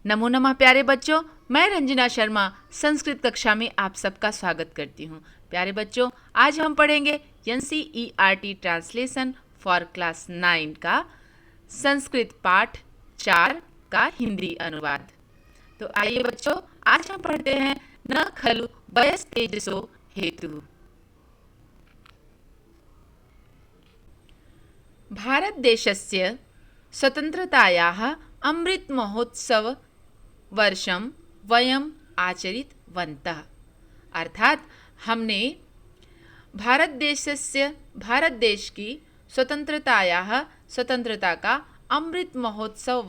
नमो नमः प्यारे बच्चों, मैं रंजना शर्मा संस्कृत कक्षा में आप सबका स्वागत करती हूँ। प्यारे बच्चों, आज हम पढ़ेंगे NCERT ट्रांसलेशन फॉर क्लास 9 का संस्कृत पाठ 4 का हिंदी अनुवाद। तो आइए बच्चों, आज हम पढ़ते हैं न खलु वयस्तेजसो हेतु। भारतदेशस्य स्वतन्त्रतायाः अमृत महोत्सव वर्षम वयम आचरितवन्तः। अर्थात हमने भारत देश की स्वतंत्रता का अमृत महोत्सव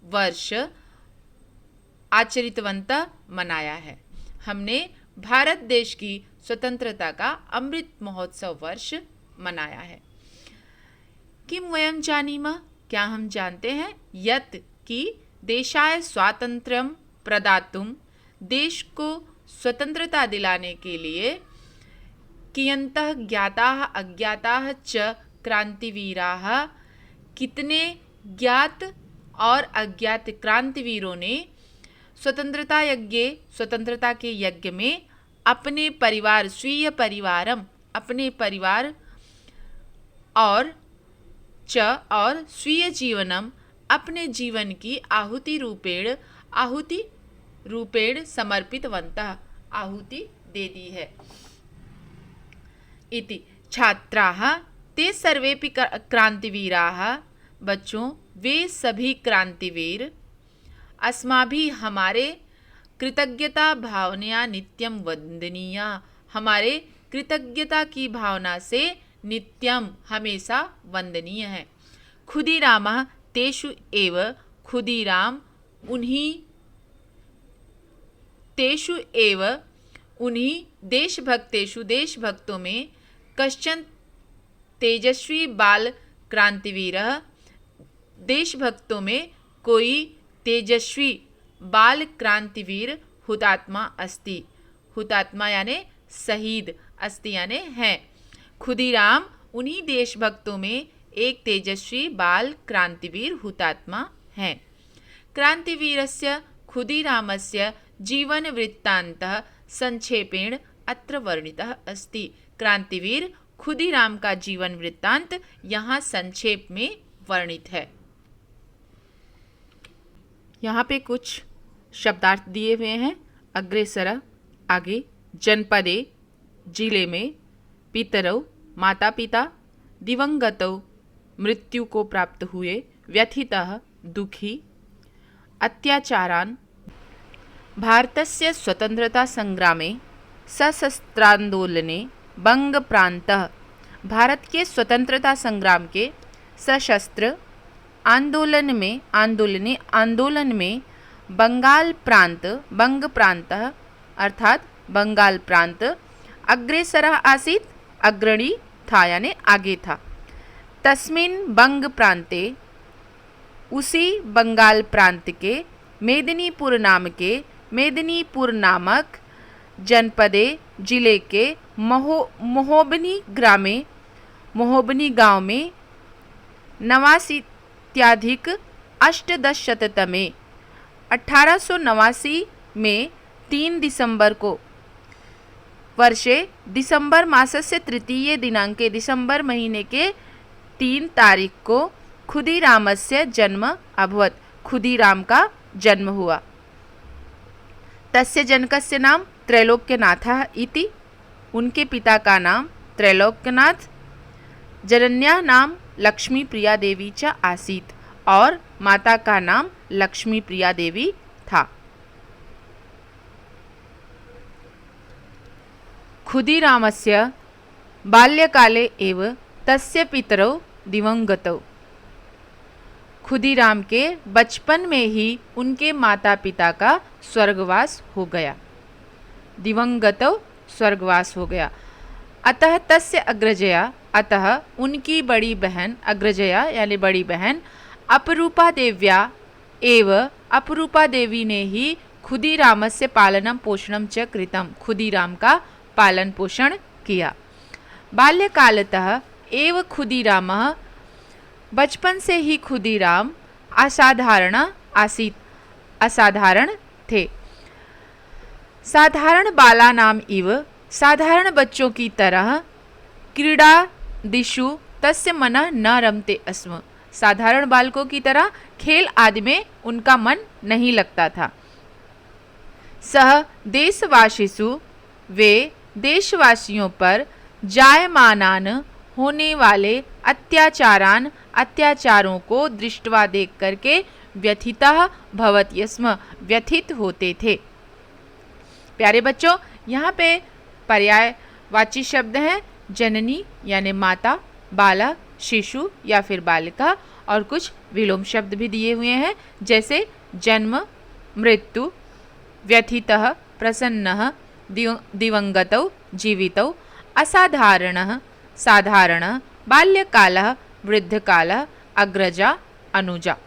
वर्ष आचरितवन्तः मनाया है। हमने भारत देश की स्वतंत्रता का अमृत महोत्सव वर्ष मनाया है। किम वयम जानीमः, क्या हम जानते हैं, यत् कि देशाय स्वातंत्र्यम प्रदातुम, देश को स्वतंत्रता दिलाने के लिए कियन्तः ज्ञाताः अज्ञाताः च क्रांतिवीराः, कितने ज्ञात और अज्ञात क्रांतिवीरों ने स्वतंत्रता के यज्ञ में अपने परिवार अपने परिवार और स्वीय जीवनम, अपने जीवन की आहुति रूपेण समर्पितवन्तः, आहुति दे दी है। इति छात्राः ते सर्वेपि क्रांतिवीराः, बच्चों वे सभी क्रांतिवीर, अस्माभिः हमारे कृतज्ञता भावनया नित्यम वंदनीया, हमारे कृतज्ञता की भावना से नित्यम हमेशा वंदनीय है। खुदीरामः तेषु एव, खुदीराम उन्हीं देशभक्तों में कश्चन तेजस्वी बाल क्रांतिवीरः, देशभक्तों में कोई तेजस्वी बाल क्रांतिवीर हुतात्मा अस्ति, हुतात्मा यानी शहीद, अस्ति यानी है। खुदीराम उन्हीं देशभक्तों में एक तेजस्वी बाल क्रांतिवीर हुतात्मा हैं। क्रांतिवीरस्य खुदीरामस्य जीवन वृत्तान्तः संक्षेपेण अत्र वर्णितः अस्ति। क्रांतिवीर खुदीराम का जीवन वृत्तांत यहाँ संक्षेप में वर्णित है। यहाँ पे कुछ शब्दार्थ दिए हुए हैं। अग्रेसर आगे, जनपदे जिले में, पितरौ माता पिता, दिवंगतौ मृत्यु को प्राप्त हुए, व्यथितः दुखी, अत्याचारान्, भारतस्य स्वतंत्रता संग्रामे सशस्त्रांदोलने बंग प्रांतः, भारत के स्वतंत्रता संग्राम के सशस्त्र आंदोलन में बंग प्रांतः अर्थात बंगाल प्रांत, अग्रेसरः आसीत्, अग्रणी था यानी आगे था। तस्मिन् बंग प्रांते, उसी बंगाल प्रांत के मेदिनीपुर नामक जनपदे जिले के महोबनी गांव में नवाशीत्याधिक अष्टदशशततमे 1889 में 3 दिसंबर को वर्षे दिसंबर मासस्य तृतीये दिनांके, दिसंबर महीने के 3 तारीख को खुदीरामस्य जन्म अभवत्, खुदीराम का जन्म हुआ। तस्य जनकस्य नाम त्रैलोक्यनाथः इति, उनके पिता का नाम त्रैलोक्यनाथ, जनन्या नाम लक्ष्मी प्रिया देवी च आसीत्, और माता का नाम लक्ष्मी प्रिया देवी था। खुदीरामस्य बाल्यकाले एव तस्य पितरौ दिवंगतौ, खुदीराम के बचपन में ही उनके माता पिता का स्वर्गवास हो गया, दिवंगतौ स्वर्गवास हो गया। अतः तस्य अग्रजया, अतः उनकी बड़ी बहन, अग्रजया यानी बड़ी बहन, अपरूपा देवी ने ही खुदीरामस्य पालनं पोषणं च कृतं, खुदीराम का पालन पोषण किया। बाल्यकालतः एव खुदीरामः, बचपन से ही खुदीराम असाधारण आसीत्, असाधारण थे। साधारण बालानाम इव, साधारण बच्चों की तरह, क्रीडादिषु तस्य मनः न रमते स्म, साधारण बालकों की तरह खेल आदि में उनका मन नहीं लगता था। सह देशवासिषु, वे देशवासियों पर जायमानान, होने वाले अत्याचारान, अत्याचारों को दृष्टवा देख करके व्यथितः भवति स्म, व्यथित होते थे। प्यारे बच्चों, यहाँ पे पर्यायवाची शब्द हैं जननी यानी माता, बालक शिशु या फिर बालिका, और कुछ विलोम शब्द भी दिए हुए हैं जैसे जन्म, मृत्यु, व्यथितः, प्रसन्नः, दिवंगतौ, जीवितौ, असाधारणः, साधारणः, बाल्यकालः, वृद्धकालः, अग्रजा, अनुजा।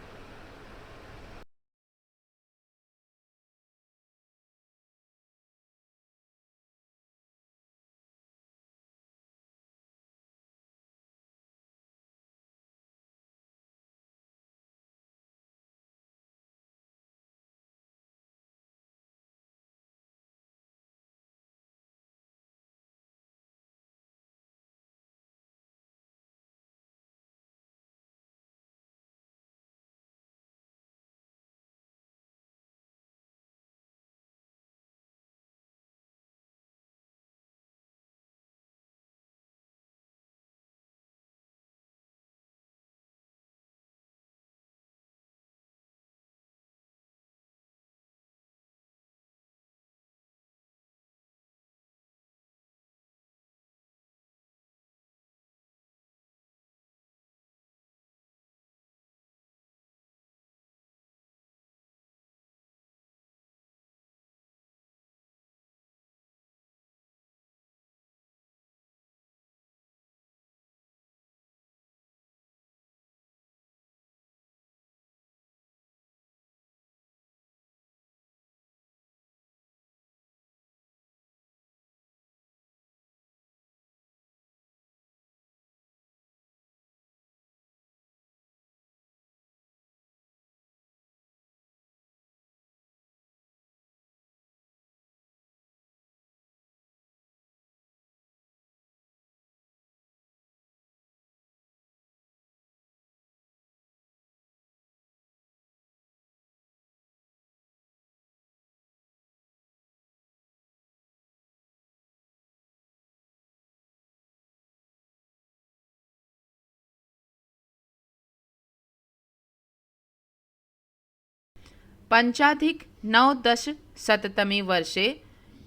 पंचाधिक नवदशशततमे वर्षे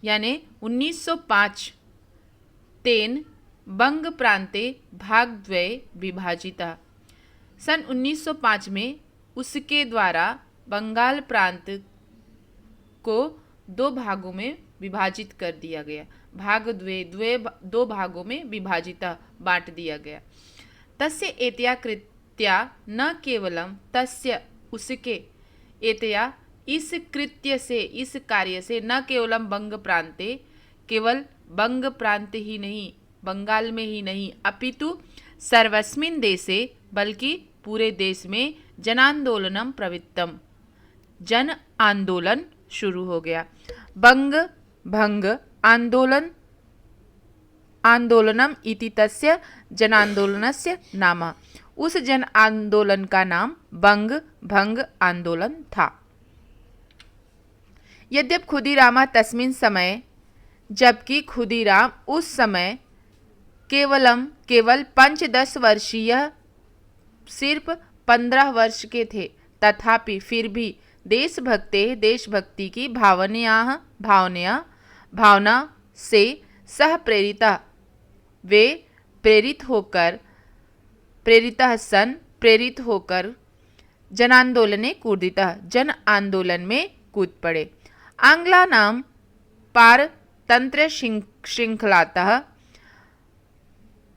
यानी 1905 तेन बंगप्रान्ते भागद्वये विभाजितः, सन 1905 में उसके द्वारा बंगाल प्रांत को दो भागों में विभाजित कर दिया गया। भागद्वये, द्वे दो भागों में विभाजितः, बांट दिया गया। तस्य एतया कृत्या न केवलम, तस्य उसके, एतया इस कृत्य से, इस कार्य से, न केवलम बंग प्रांते, केवल बंग प्रांत ही नहीं, बंगाल में ही नहीं, अपितु सर्वस्मिन् देशे, बल्कि पूरे देश में जनांदोलनम प्रवृत्तम, जन आंदोलन शुरू हो गया। बंग भंग आंदोलन, आंदोलनम इति तस्य जनांदोलनस्य नाम, उस जन आंदोलन का नाम बंग भंग आंदोलन था। यद्यप खुदीरामा तस्मिन् समय, जबकि खुदीराम उस समय केवल 5-10 वर्षीय, सिर्फ 15 वर्ष के थे, तथापि फिर भी देशभक्ति की भावना से सह प्रेरिता, वे प्रेरित होकर जनांदोलने कूदितः, जन आंदोलन में कूद पड़े। आंग्ला नाम पारतंत्र श्रृंखलातः,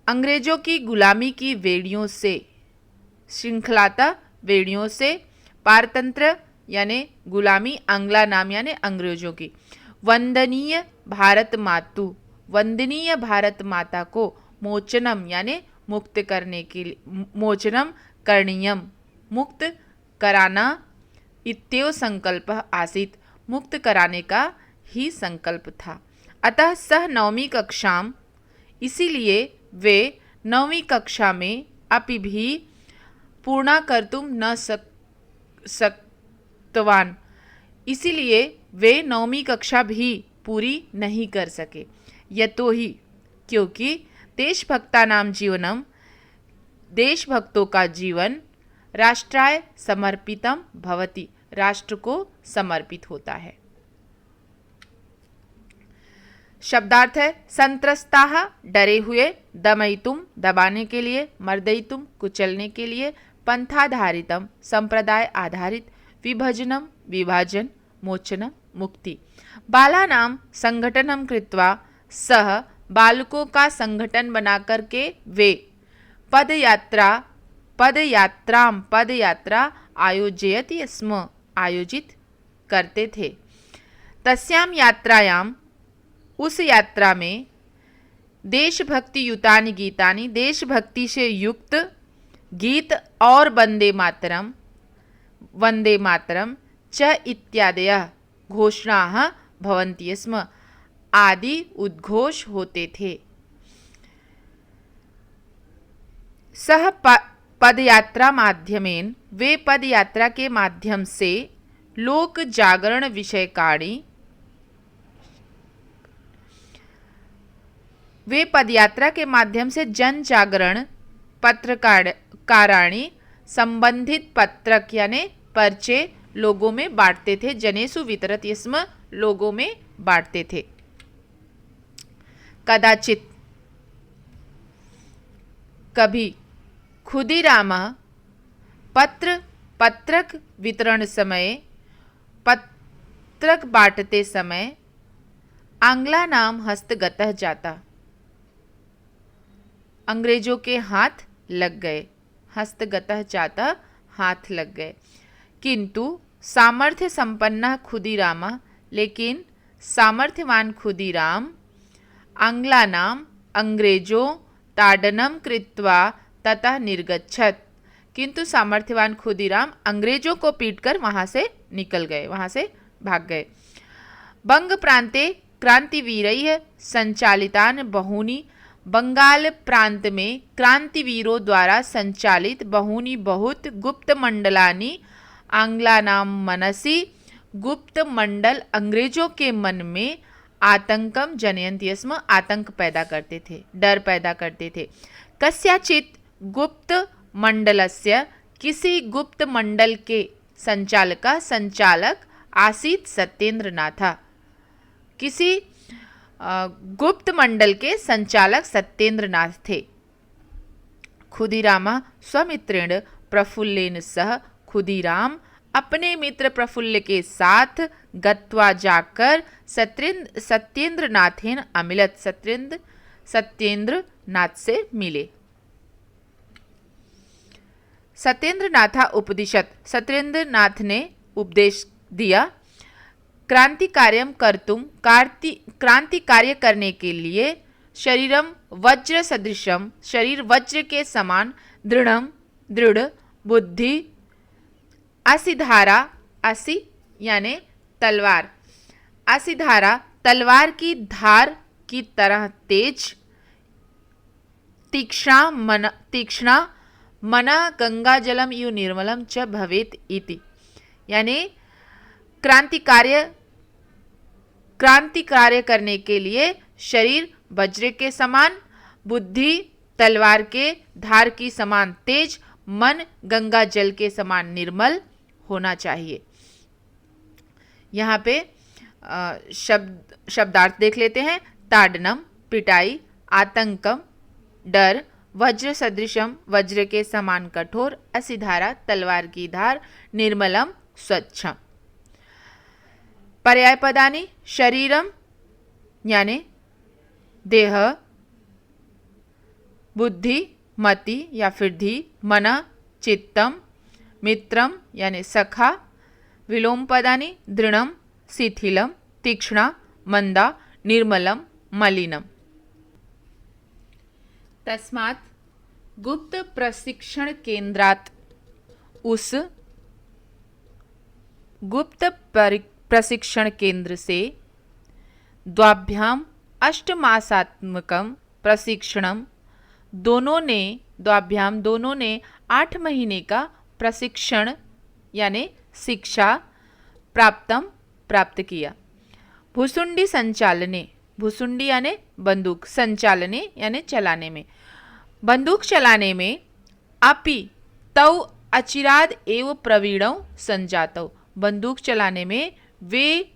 अंग्रेजों की गुलामी की वेड़ियों से, श्रृंखलातः वेड़ियों से, पारतंत्र यानी गुलामी, आंग्ला नाम यानी अंग्रेजों की, वंदनीय भारत मातु, वंदनीय भारत माता को, मोचनम यानी मुक्त करने के लिए, मोचनम करणीयम मुक्त कराना, इत्येव संकल्प आसीत्, मुक्त कराने का ही संकल्प था। अतः सह नवमी कक्षाम, इसीलिए वे 9वीं कक्षा में अपि भी पूर्णा कर्तुम न सक्तवान, इसीलिए वे 9वीं कक्षा भी पूरी नहीं कर सके। यतोहि, क्योंकि देशभक्तानां जीवनम, देशभक्तों का जीवन राष्ट्राय समर्पितम भवति, राष्ट्र को समर्पित होता है। शब्दार्थ है संत्रस्ताः, डरे हुए, दमयितुम, दबाने के लिए, मर्दयितुम, कुचलने के लिए, पंथाधारितम, संप्रदाय आधारित, विभजनम, विभाजन, मोचनम, मुक्ति। बालानाम संगठनम कृत्वा, सह, बालकों का संगठन बनाकर के वे पदयात्रा आयोजयति स्म, आयोजित करते थे। तस्याम यात्रायाम, उस यात्रा में, देशभक्ति युतानि गीतानि, देशभक्ति से युक्त गीत और वंदे मातरम च इत्यादयः घोषणाः भवन्ति स्म, आदि उद्घोष होते थे। सह पदयात्रा माध्यमेन, वे पदयात्रा के माध्यम से लोक जागरण विषयकाणी, वे पदयात्रा के माध्यम से जन जागरण पत्रकाराणी संबंधित पत्रक यानी पर्चे लोगों में बांटते थे। जनेषु वितरत स्म, लोगों में बांटते थे। कदाचित, कभी, खुदीरामः पत्रक वितरण समय, पत्रक बांटते समय, आंग्ला नाम हस्तगतः जाता, अंग्रेजों के हाथ लग गए। हस्तगतः जाता, हाथ लग गए। किंतु सामर्थ्य संपन्न खुदीरामः, लेकिन सामर्थ्यवान खुदीराम, आंग्ला नाम, अंग्रेजों, ताडनम कृत्वा ततः निर्गच्छत, किंतु सामर्थ्यवान खुदीराम अंग्रेजों को पीटकर वहां से निकल गए, वहां से भाग गए। बंग प्रांते क्रांतिवीरैः संचालितान बहूनि, बंगाल प्रांत में क्रांतिवीरों द्वारा संचालित बहूनि बहुत गुप्त मंडलानि, आंग्लानां मनसि, गुप्त मंडल अंग्रेजों के मन में, आतंकम जनयन्ति स्म, आतंक पैदा करते थे, डर पैदा करते थे। कस्याचित गुप्त मंडलस्य, किसी गुप्त मंडल के संचालक आसीत सत्येंद्र नाथा, किसी गुप्त मंडल के संचालक सत्येंद्र नाथ थे। खुदीराम स्वमित्रेण प्रफुल्लेन सह, खुदीराम अपने मित्र प्रफुल्ल के साथ गत्वा जाकर सत्येंद्र नाथेन अमिलत, सत्येंद्र नाथ से मिले। सत्येंद्र नाथा उपदिशत, सत्येंद्र नाथ ने उपदेश दिया। क्रांति कार्यम कर्तुम, क्रांति कार्य करने के लिए, शरीरम वज्र सदृशम, शरीर वज्र के समान, दृढ़, बुद्धि, असिधारा, असी यानी तलवार, असिधारा तलवार की धार की तरह तेज, तीक्ष्णा मना गंगा जलम यु निर्मलम च भवेत इति, यानी क्रांति कार्य करने के लिए शरीर वज्र के समान, बुद्धि तलवार के धार की समान तेज, मन गंगा जल के समान निर्मल होना चाहिए। यहाँ पे शब्दार्थ देख लेते हैं। ताड़नम पिटाई, आतंकम डर, वज्र सदृशम वज्र के समान कठोर, असिधारा तलवार की धार, निर्मलम स्वच्छम। पर्याय पदानि शरीरम यानी देह, बुद्धि मति या फिर धी, मन चित्तम, मित्रम यानी सखा, विलोम पदानि दृढ़म शिथिलम, तीक्ष्णा मंदा, निर्मलम मलिनम। तस्मात् गुप्त प्रशिक्षण केंद्रात्, उस गुप्त प्रशिक्षण केंद्र से द्वाभ्याम अष्टमासात्मकम प्रशिक्षणम दोनों ने 8 महीने का प्रशिक्षण यानी शिक्षा प्राप्त किया। भुसुंडी संचालने, भुसुंडी यानी बंदूक, संचालने यानी चलाने में, बंदूक चलाने में अपि तौ अचिराद एव प्रवीणौ संजातौ, बंदूक चलाने में वे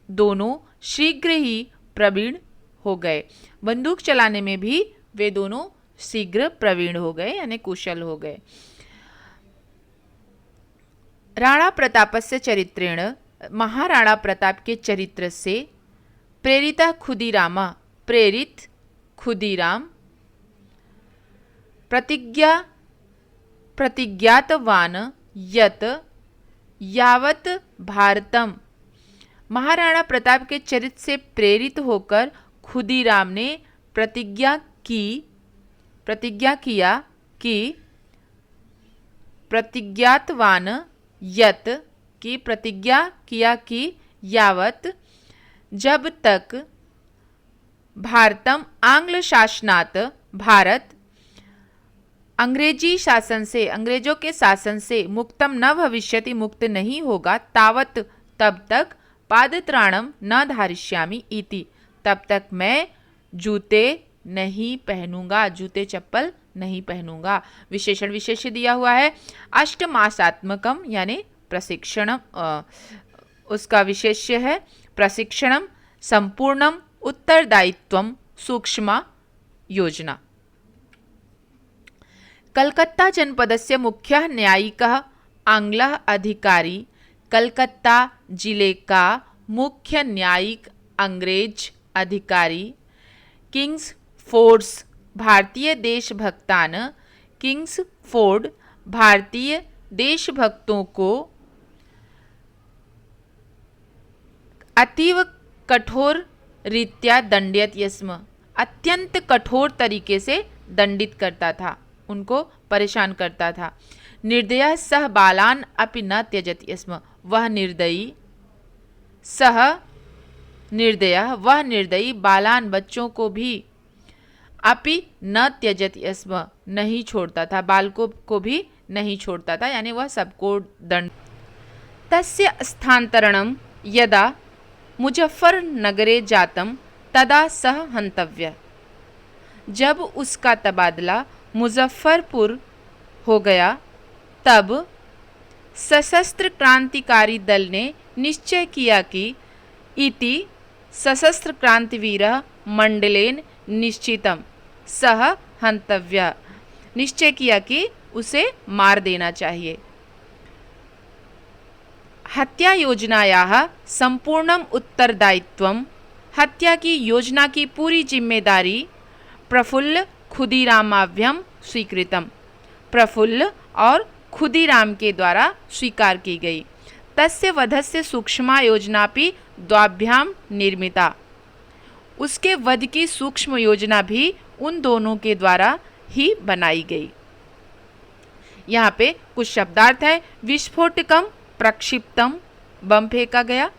दोनों शीघ्र ही प्रवीण हो गए। बंदूक चलाने में भी वे दोनों शीघ्र प्रवीण हो गए यानी कुशल हो गए। राणा प्रतापस्य चरित्रेण, महाराणा प्रताप के चरित्र से प्रेरित खुदीराम प्रतिज्ञातवान यत यावत भारतम, महाराणा प्रताप के चरित्र से प्रेरित होकर खुदीराम ने प्रतिज्ञा किया कि प्रतिज्ञातवान यत की प्रतिज्ञा किया कि यावत जब तक भारतम आंग्ल शासनात, भारत अंग्रेजी शासन से, अंग्रेजों के शासन से मुक्तम न भविष्यति, मुक्त नहीं होगा, तावत तब तक पादत्राणम न धारिष्यामि इति, तब तक मैं जूते नहीं पहनूंगा, जूते चप्पल नहीं पहनूंगा। विशेषण विशेष्य दिया हुआ है। अष्टमासात्मकम यानी प्रशिक्षणम, उसका विशेष्य है प्रशिक्षणम, संपूर्णम, उत्तरदायित्वम, सूक्ष्म योजना। कलकत्ता जनपदस्य मुख्य न्यायिकः आंग्लः अधिकारी, कलकत्ता जिले का मुख्य न्यायिक अंग्रेज अधिकारी, किंग्स फोर्ड्स भारतीय देशभक्तान, किंग्स फोर्ड भारतीय देशभक्तों को अतीव कठोर रीत्या दंडयति स्म, अत्यंत कठोर तरीके से दंडित करता था, उनको परेशान करता था। निर्दयः सह बालान अपि न त्यजति स्म, वह निर्दयी, वह निर्दयी बालान बच्चों को भी अपि न त्यजति स्म नहीं छोड़ता था, बालकों को भी नहीं छोड़ता था, यानी वह सबको दंड। तस्य स्थानांतरणम यदा मुजफ्फरनगरे जातम तदा सह हंतव्य, जब उसका तबादला मुजफ्फरपुर हो गया तब सशस्त्र क्रांतिकारी दल ने निश्चय किया कि इति सशस्त्र क्रांतिवीरः मंडलेन निश्चितम सह हंतव्य, निश्चय किया कि उसे मार देना चाहिए। हत्या योजनायाः संपूर्णम उत्तरदायित्वम, हत्या की योजना की पूरी जिम्मेदारी प्रफुल्ल खुदीरामाभ्यम स्वीकृतम, प्रफुल्ल और खुदीराम के द्वारा स्वीकार की गई। तस्य वधस्य सूक्ष्मा योजनापि द्वाभ्याम निर्मिता, उसके वध की सूक्ष्म योजना भी उन दोनों के द्वारा ही बनाई गई। यहाँ पे कुछ शब्दार्थ है। विस्फोटकम प्रक्षिप्तम, बम फेंका गया।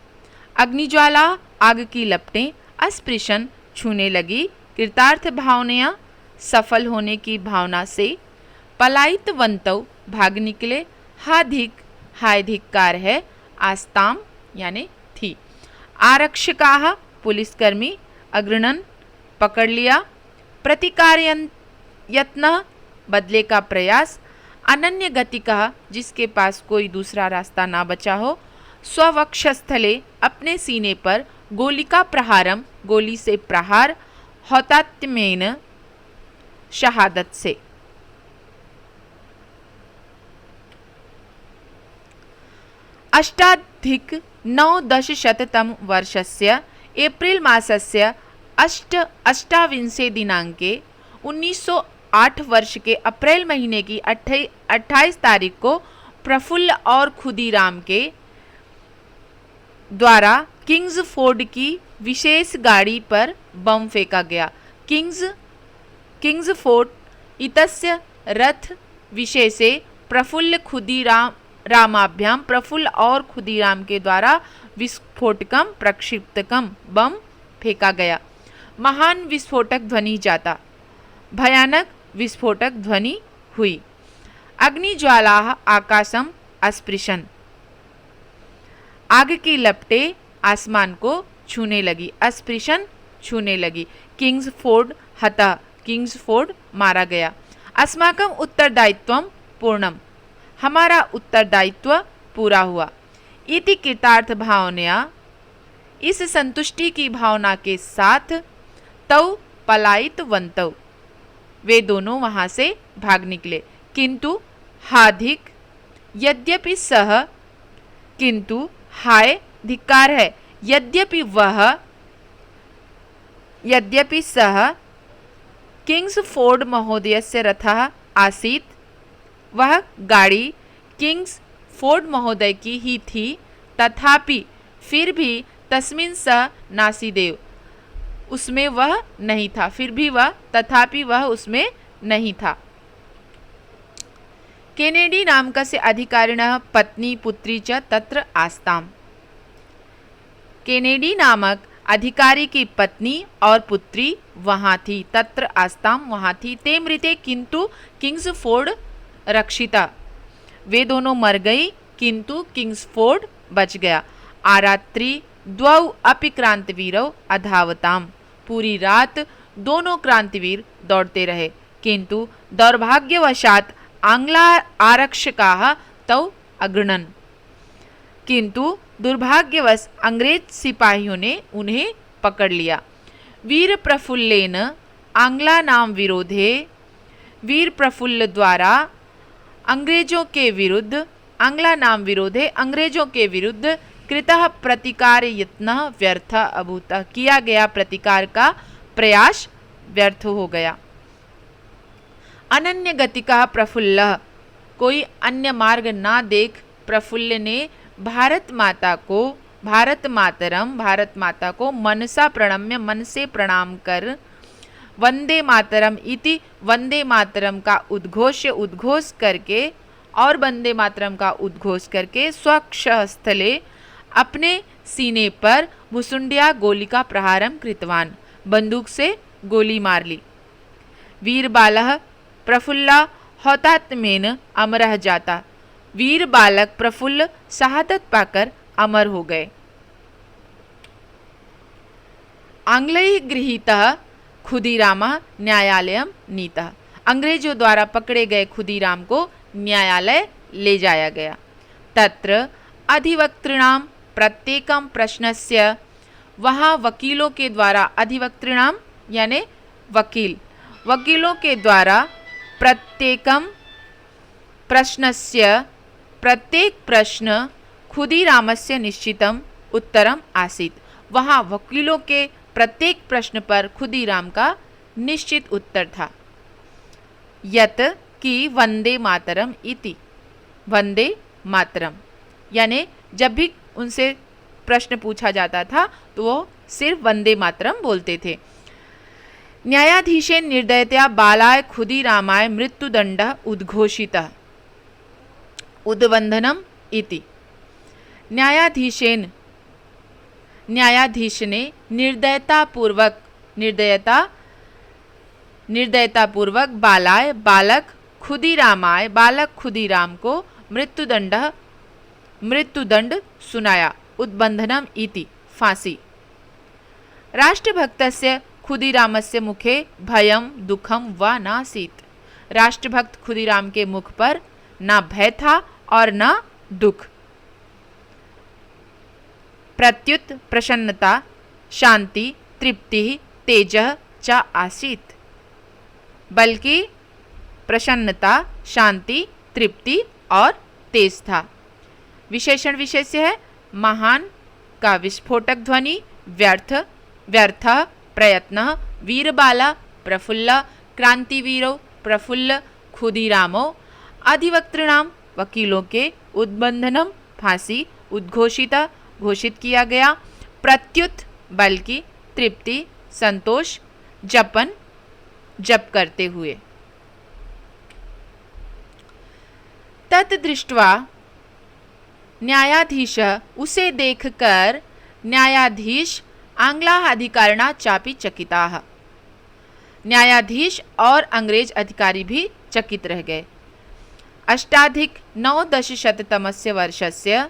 अग्निज्वाला, आग की लपटें। अस्पृशन, छूने लगी। कृतार्थ भावनया, सफल होने की भावना से। पलायितवन्तौ, भाग निकले। हाधिक, हाय धिक्कार है। आस्ताम यानी थी। आरक्षकाः, पुलिसकर्मी। अग्रणन, पकड़ लिया। प्रतिकारयन् यत्न, बदले का प्रयास। अनन्य गतिकः, जिसके पास कोई दूसरा रास्ता ना बचा हो। स्ववक्षस्थले, अपने सीने पर। गोलिका प्रहारम, गोली से प्रहार। हौतात्म्येन, शहादत से। अष्टाधिक नवदशशततम वर्षस्य एप्रिल मासस्य अष्टाविंशे दिनांके 1908 वर्ष के अप्रैल महीने की 28 तारीख को प्रफुल्ल और खुदीराम के द्वारा किंग्स फोर्ड की विशेष गाड़ी पर बम फेंका गया। किंग्स फोर्ड इतस्य रथ विशेषे प्रफुल्ल रामाभ्याम प्रफुल्ल और खुदीराम के द्वारा विस्फोटकम प्रक्षिप्तकम बम फेंका गया। महान विस्फोटक ध्वनि जाता, भयानक विस्फोटक ध्वनि हुई। अग्निज्वाला आकाशम अस्पृशन, आग की लपटें आसमान को छूने लगी। अस्पृशन छूने लगी। किंग्सफोर्ड हतः, किंग्सफोर्ड मारा गया। अस्माकम उत्तरदायित्वम पूर्णम, हमारा उत्तरदायित्व पूरा हुआ। इति कृतार्थ भावनया, इस संतुष्टि की भावना के साथ तौ पलायितवन्तौ, वे दोनों वहां से भाग निकले। किंतु हाधिक, यद्यपि सह, किंतु हाय धिक्कार है, यद्यपि वह, यद्यपि सह किंग्सफोर्ड महोदयस्य रथः आसीत्, वह गाड़ी किंग्सफोर्ड महोदय की ही थी, तथापि फिर भी तस्मिन् सः नासीदेव, उसमें वह नहीं था। फिर भी वह, तथापि वह उसमें नहीं था। केनेडी नामकस्य अधिकारिणः पत्नी पुत्री च तत्र आस्ताम्, केनेडी नामक अधिकारी की पत्नी और पुत्री वहां थी। तत्र आस्ताम, वहां थी। ते मृते किंतु किंग्सफोर्ड रक्षिता, वे दोनों मर गई किंतु किंग्सफोर्ड बच गया। आरात्रि द्वौ अपि क्रांतिवीरौ अधावताम, पूरी रात दोनों क्रांतिवीर दौड़ते रहे, किंतु दौर्भाग्यवशात आंग्ला आरक्षकाः तौ अगृणन्, किंतु दुर्भाग्यवश अंग्रेज सिपाहियों ने उन्हें पकड़ लिया। वीर प्रफुल्लेन आंग्ला नाम विरोधे, वीर प्रफुल्ल द्वारा अंग्रेजों के विरुद्ध, आंग्ला नाम विरोधे, अंग्रेजों के विरुद्ध कृतः प्रतिकार यत्न व्यर्थ अभूत, किया गया प्रतिकार का प्रयास व्यर्थ हो गया। अनन्य गतिका प्रफुल्ल, कोई अन्य मार्ग ना देख प्रफुल्ल ने भारत माता को, भारत माता को मनसा प्रणम्य, मन से प्रणाम कर, वंदे मातरम इति, वंदे मातरम का उद्घोष करके, और वंदे मातरम का उद्घोष करके स्वक्षस्थले, अपने सीने पर भुसुंडिया गोली का प्रहारम कृतवान, बंदूक से गोली मार ली। वीर बालः प्रफुल्ला हौतात्म्येन अमरः जाता, वीर बालक प्रफुल्ल शहादत पाकर अमर हो गए। आंग्लैः गृहीतः खुदीरामः न्यायालयम नीतः, अंग्रेजों द्वारा पकड़े गए खुदीराम को न्यायालय ले जाया गया। तत्र अधिवक्तॄणां प्रत्येकं प्रश्नस्य, वहाँ वकीलों के द्वारा, अधिवक्तॄणां यानी वकील, वकीलों के द्वारा प्रत्येकम प्रश्नस्य, प्रत्येक प्रश्न खुदीरामस्य निश्चितम उत्तरम आसीत, वहाँ वकीलों के प्रत्येक प्रश्न पर खुदीराम का निश्चित उत्तर था। यत कि वंदे मातरम इति, वंदे मातरम यानी जब भी उनसे प्रश्न पूछा जाता था तो वो सिर्फ वंदे मातरम बोलते थे। न्यायाधीशेन निर्दयतया बालाय खुदीरामाय मृत्युदंडः उद्घोषितः उद्बंधनम इति, न्यायाधीश ने निर्दयता पूर्वक बालाय, बालक खुदीराम को मृत्युदंड सुनाया। उद्बंधनम इति, फांसी। राष्ट्रभक्तस्य खुदीरामस्य मुखे भयम दुखम व नासीत, राष्ट्रभक्त खुदीराम के मुख पर न भय था और न दुख। प्रत्युत प्रसन्नता शांति तृप्ति तेजः च आसीत, बल्कि प्रसन्नता शांति तृप्ति और तेज था। विशेषण विशेष्य है महान का विस्फोटक ध्वनि, व्यर्थ प्रयत्न, वीरबाला प्रफुल्ल, क्रांतिवीरो प्रफुल्ल, खुदीरामो, अधिवक्तॄणां वकीलों के, उद्बंधनम फांसी, उद्घोषिता घोषित किया गया, प्रत्युत बल्कि, तृप्ति संतोष, जपन जप करते हुए। तत् दृष्ट्वा न्यायाधीश उसे देखकर न्यायाधीश आंग्लाधिकारिणा चापि चकिताः। न्यायाधीश और अंग्रेज अधिकारी भी चकित रह गए। अष्टाधिक-नवदशशततमस्य वर्षस्य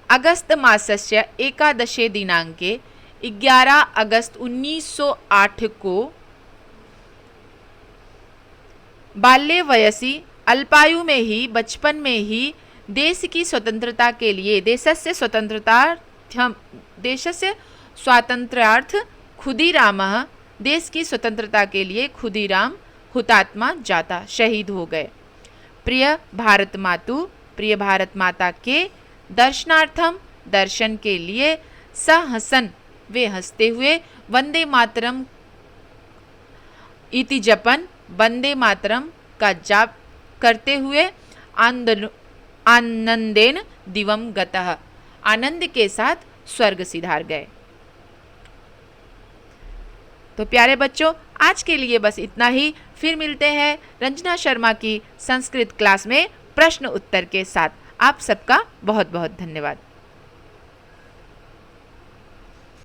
अगस्त मासस्य 11 दिनांके 11 अगस्त 1908 को बाल्य वयसी अल्पायु में ही बचपन में ही देश की स्वतंत्रता के लिए देशस्य स्वातंत्र्यार्थ खुदीरामः देश की स्वतंत्रता के लिए खुदीराम हुतात्मा जाता शहीद हो गए। प्रिय भारत माता के दर्शनार्थम दर्शन के लिए सहसन वे हंसते हुए वंदे मातरम इति जपन वंदे मातरम का जाप करते हुए आनंदेन दिवम गतः आनंद के साथ स्वर्ग सिधार गए। तो प्यारे बच्चों, आज के लिए बस इतना ही। फिर मिलते हैं रंजना शर्मा की संस्कृत क्लास में प्रश्न उत्तर के साथ। आप सबका बहुत बहुत धन्यवाद।